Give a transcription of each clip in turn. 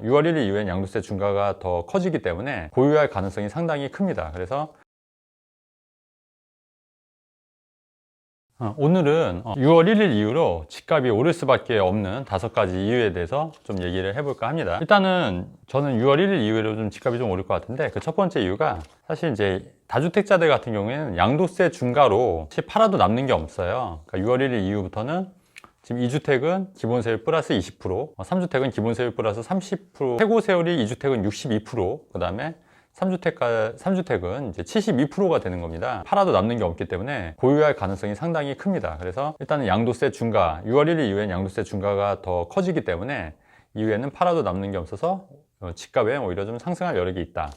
6월 1일 이후엔 양도세 중과가 더 커지기 때문에 보유할 가능성이 상당히 큽니다. 그래서 오늘은 6월 1일 이후로 집값이 오를 수밖에 없는 5가지 이유에 대해서 좀 얘기를 해볼까 합니다. 일단은 저는 6월 1일 이후로 좀 집값이 좀 오를 것 같은데, 그 첫 번째 이유가 사실 이제 다주택자들 같은 경우에는 양도세 중과로 팔아도 남는 게 없어요. 그러니까 6월 1일 이후부터는 지금 2주택은 기본세율 플러스 20%, 3주택은 기본세율 플러스 30%, 최고 세율이 2주택은 62%, 그 다음에 3주택은 이제 72%가 되는 겁니다. 팔아도 남는 게 없기 때문에 보유할 가능성이 상당히 큽니다. 그래서 일단은 양도세 중과, 6월 1일 이후엔 양도세 중과가 더 커지기 때문에 이후에는 팔아도 남는 게 없어서 집값에 오히려 좀 상승할 여력이 있다.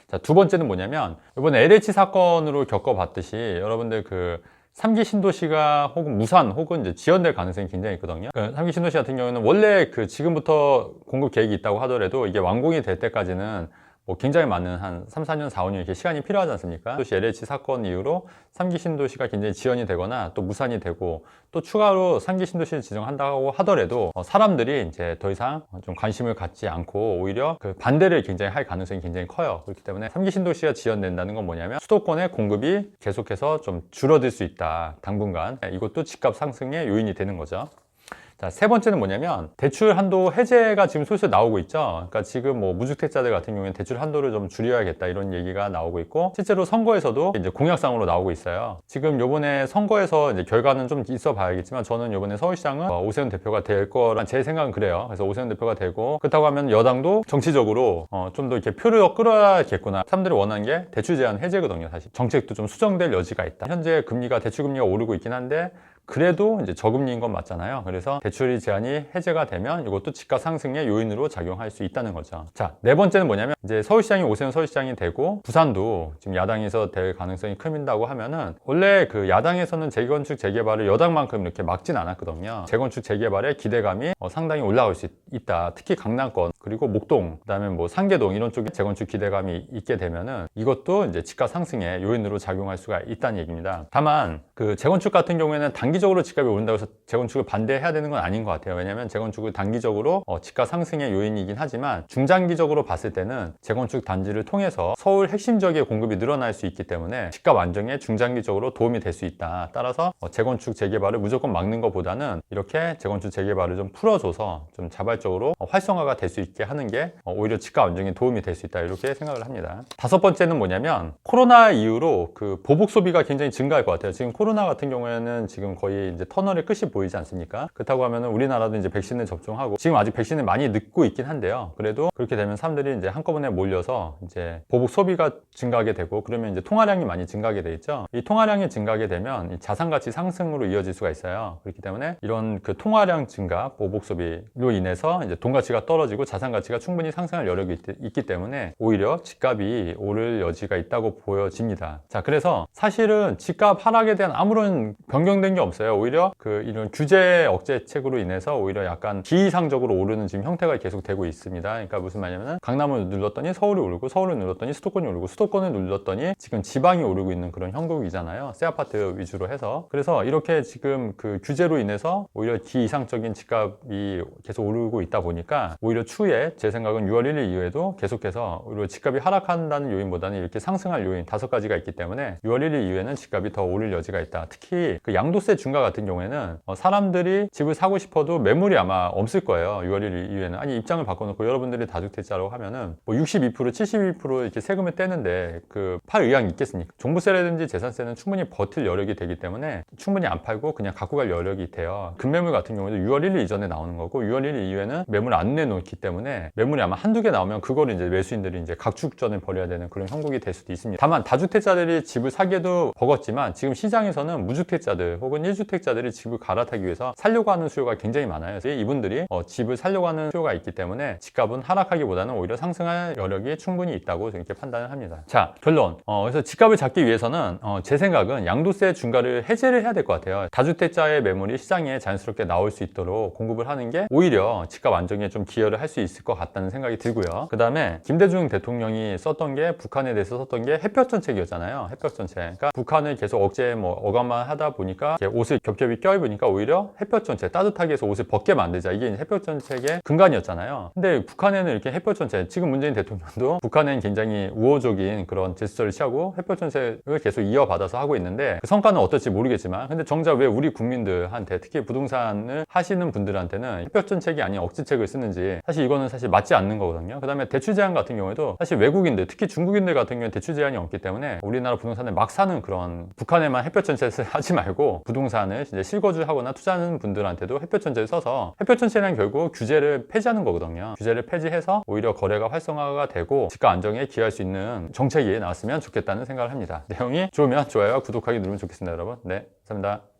자, 두 번째는 뭐냐면 이번에 LH 사건으로 겪어봤듯이 여러분들 그 3기 신도시가 혹은 무산 혹은 이제 지연될 가능성이 굉장히 있거든요. 3기 신도시 같은 경우에는 원래 그 지금부터 공급 계획이 있다고 하더라도 이게 완공이 될 때까지는 뭐 굉장히 많은 한 3, 4년, 4, 5년 이렇게 시간이 필요하지 않습니까? 신도시 LH 사건 이후로 3기 신도시가 굉장히 지연이 되거나 또 무산이 되고 또 추가로 3기 신도시를 지정한다고 하더라도 사람들이 이제 더 이상 좀 관심을 갖지 않고 오히려 그 반대를 굉장히 할 가능성이 굉장히 커요. 그렇기 때문에 3기 신도시가 지연된다는 건 뭐냐면 수도권의 공급이 계속해서 좀 줄어들 수 있다. 당분간. 이것도 집값 상승의 요인이 되는 거죠. 자, 세 번째는 뭐냐면 대출 한도 해제가 지금 슬슬 나오고 있죠. 그러니까 지금 뭐 무주택자들 같은 경우에는 대출 한도를 좀 줄여야겠다 이런 얘기가 나오고 있고, 실제로 선거에서도 이제 공약상으로 나오고 있어요. 지금 요번에 선거에서 이제 결과는 좀 있어 봐야겠지만 저는 요번에 서울시장은 오세훈 대표가 될 거란 제 생각은 그래요. 그래서 오세훈 대표가 되고, 그렇다고 하면 여당도 정치적으로 좀 더 이렇게 표를 끌어야겠구나. 사람들이 원하는 게 대출 제한 해제거든요. 사실 정책도 좀 수정될 여지가 있다. 현재 금리가 대출 금리가 오르고 있긴 한데 그래도 이제 저금리인 건 맞잖아요. 그래서 대출 제한이 해제가 되면 이것도 집값 상승의 요인으로 작용할 수 있다는 거죠. 자, 네 번째는 뭐냐면 이제 서울시장이 오세훈 서울시장이 되고 부산도 지금 야당에서 될 가능성이 크다고 하면은 원래 그 야당에서는 재건축 재개발을 여당만큼 이렇게 막진 않았거든요. 재건축 재개발에 기대감이 상당히 올라올 수 있다. 특히 강남권 그리고 목동, 그다음에 뭐 상계동 이런 쪽에 재건축 기대감이 있게 되면은 이것도 이제 집값 상승의 요인으로 작용할 수가 있다는 얘기입니다. 다만 그 재건축 같은 경우에는 단기적으로 집값이 오른다고 해서 재건축을 반대해야 되는 건 아닌 것 같아요. 왜냐하면 재건축을 단기적으로 집값 상승의 요인이긴 하지만 중장기적으로 봤을 때는 재건축 단지를 통해서 서울 핵심 지역의 공급이 늘어날 수 있기 때문에 집값 안정에 중장기적으로 도움이 될 수 있다. 따라서 재건축 재개발을 무조건 막는 것보다는 이렇게 재건축 재개발을 좀 풀어줘서 좀 자발적으로 활성화가 될 수 있게 하는 게 오히려 집값 안정에 도움이 될 수 있다. 이렇게 생각을 합니다. 다섯 번째는 뭐냐면 코로나 이후로 그 보복 소비가 굉장히 증가할 것 같아요. 지금 코로나 같은 경우에는 지금 거의 이제 터널의 끝이 보이지 않습니까? 그렇다고 하면 우리나라도 이제 백신을 접종하고 지금 아직 백신을 많이 늦고 있긴 한데요. 그래도 그렇게 되면 사람들이 이제 한꺼번에 몰려서 이제 보복 소비가 증가하게 되고 그러면 이제 통화량이 많이 증가하게 돼 있죠. 이 통화량이 증가하게 되면 이 자산 가치 상승으로 이어질 수가 있어요. 그렇기 때문에 이런 그 통화량 증가, 보복 소비로 인해서 이제 돈 가치가 떨어지고 자산 가치가 충분히 상승할 여력이 있기 때문에 오히려 집값이 오를 여지가 있다고 보여집니다. 자, 그래서 사실은 집값 하락에 대한 아무런 변경된 게 없어요. 오히려 그 이런 규제 억제책으로 인해서 오히려 약간 비이상적으로 오르는 지금 형태가 계속 되고 있습니다. 그러니까 무슨 말이냐면 강남을 눌렀더니 서울이 오르고 서울을 눌렀더니 수도권이 오르고 수도권을 눌렀더니 지금 지방이 오르고 있는 그런 형국이잖아요. 새 아파트 위주로 해서. 그래서 이렇게 지금 그 규제로 인해서 오히려 비이상적인 집값이 계속 오르고 있다 보니까 오히려 추후에 제 생각은 6월 1일 이후에도 계속해서 오히려 집값이 하락한다는 요인보다는 이렇게 상승할 요인 5가지가 있기 때문에 6월 1일 이후에는 집값이 더 오를 여지가 있다. 특히 그 양도세 중과 같은 경우에는 사람들이 집을 사고 싶어도 매물이 아마 없을 거예요. 6월 1일 이후에는. 아니 입장을 바꿔놓고 여러분들이 다주택자라고 하면은 뭐 62%, 72% 이렇게 세금을 떼는데 그 팔 의향이 있겠습니까? 종부세라든지 재산세는 충분히 버틸 여력이 되기 때문에 충분히 안 팔고 그냥 갖고 갈 여력이 돼요. 급매물 같은 경우도 6월 1일 이전에 나오는 거고 6월 1일 이후에는 매물 안 내놓기 때문에 매물이 아마 한두 개 나오면 그거를 이제 매수인들이 이제 각축전을 벌여야 되는 그런 형국이 될 수도 있습니다. 다만 다주택자들이 집을 사기에도 버겁지만 지금 시장에서는 무주택자들 혹은 1주택자들이 집을 갈아타기 위해서 살려고 하는 수요가 굉장히 많아요. 그래서 이분들이 집을 살려고 하는 수요가 있기 때문에 집값은 하락하기보다는 오히려 상승할 여력이 충분히 있다고 이렇게 판단을 합니다. 자, 결론. 그래서 집값을 잡기 위해서는 제 생각은 양도세 중과를 해제를 해야 될 것 같아요. 다주택자의 매물이 시장에 자연스럽게 나올 수 있도록 공급을 하는 게 오히려 집값 안정에 좀 기여를 할 수 있을 것 같다는 생각이 들고요. 그 다음에 김대중 대통령이 썼던 게 북한에 대해서 썼던 게 햇볕 정책이었잖아요. 햇볕 정책. 그러니까 북한을 계속 어감만 하다 보니까 옷을 겹겹이 껴입으니까 오히려 햇볕 정책, 따뜻하게 해서 옷을 벗게 만들자, 이게 햇볕 정책의 근간이었잖아요. 근데 북한에는 이렇게 햇볕 정책, 지금 문재인 대통령도 북한은 굉장히 우호적인 그런 제스처를 취하고 햇볕 정책을 계속 이어받아서 하고 있는데 그 성과는 어떨지 모르겠지만, 근데 정작 왜 우리 국민들한테, 특히 부동산을 하시는 분들한테는 햇볕 정책이 아닌 억지책을 쓰는지, 사실 이거는 사실 맞지 않는 거거든요. 그 다음에 대출 제한 같은 경우에도 사실 외국인들, 특히 중국인들 같은 경우에 대출 제한이 없기 때문에 우리나라 부동산을 막 사는, 그런 북한에만 햇볕 정책을 하지 말고 부동산을 이제 실거주하거나 투자하는 분들한테도 햇볕 정책을 써서, 햇볕 정책이란 결국 규제를 폐지하는 거거든요. 규제를 폐지해서 오히려 거래가 활성화가 되고 집가 안정에 기여할 수 있는 정책이 나왔으면 좋겠다는 생각을 합니다. 내용이 좋으면 좋아요와 구독하기 누르면 좋겠습니다, 여러분. 네, 감사합니다.